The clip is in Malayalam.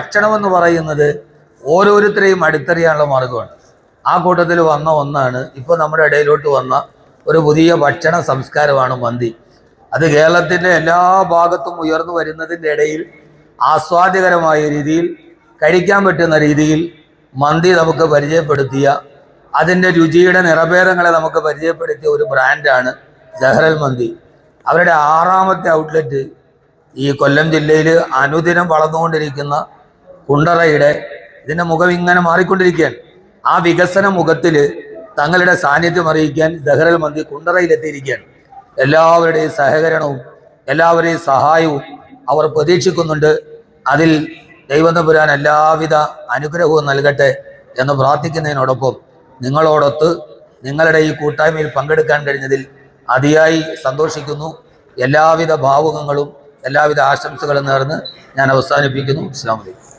ഭക്ഷണമെന്ന് പറയുന്നത് ഓരോരുത്തരെയും അടുത്തറിയാനുള്ള മാർഗമാണ്. ആ കൂട്ടത്തിൽ വന്ന ഒന്നാണ് ഇപ്പോൾ നമ്മുടെ ഇടയിലോട്ട് വന്ന ഒരു പുതിയ ഭക്ഷണ സംസ്കാരമാണ് മന്തി. അത് കേരളത്തിൻ്റെ എല്ലാ ഭാഗത്തും ഉയർന്നു വരുന്നതിൻ്റെ ഇടയിൽ ആസ്വാദ്യകരമായ രീതിയിൽ കഴിക്കാൻ പറ്റുന്ന രീതിയിൽ മന്തി നമുക്ക് പരിചയപ്പെടുത്തിയ, അതിൻ്റെ രുചിയുടെ നിറഭേദങ്ങളെ നമുക്ക് പരിചയപ്പെടുത്തിയ ഒരു ബ്രാൻഡാണ് സെഹ്റൽ മന്തി. അവരുടെ 6ാമത്തെ ഔട്ട്ലെറ്റ് ഈ കൊല്ലം ജില്ലയിൽ അനുദിനം വളർന്നുകൊണ്ടിരിക്കുന്ന കുണ്ടറയുടെ, ഇതിൻ്റെ മുഖം ഇങ്ങനെ മാറിക്കൊണ്ടിരിക്കുകയാണ്. ആ വികസന മുഖത്തിൽ തങ്ങളുടെ സാന്നിധ്യം അറിയിക്കാൻ സെഹ്റൽ മന്തി കുണ്ടറയിലെത്തിയിരിക്കുകയാണ്. എല്ലാവരുടെയും സഹകരണവും എല്ലാവരുടെയും സഹായവും അവർ പ്രതീക്ഷിക്കുന്നുണ്ട്. അതിൽ ദൈവതമ്പുരാൻ എല്ലാവിധ അനുഗ്രഹവും നൽകട്ടെ എന്ന് പ്രാർത്ഥിക്കുന്നതിനോടൊപ്പം നിങ്ങളോടൊത്ത് നിങ്ങളുടെ ഈ കൂട്ടായ്മയിൽ പങ്കെടുക്കാൻ കഴിഞ്ഞതിൽ അതിയായി സന്തോഷിക്കുന്നു. എല്ലാവിധ ഭാവുകങ്ങളും എല്ലാവിധ ആശംസകളും നേർന്ന് ഞാൻ അവസാനിപ്പിക്കുന്നു. അസ്സലാമു അലൈക്കും.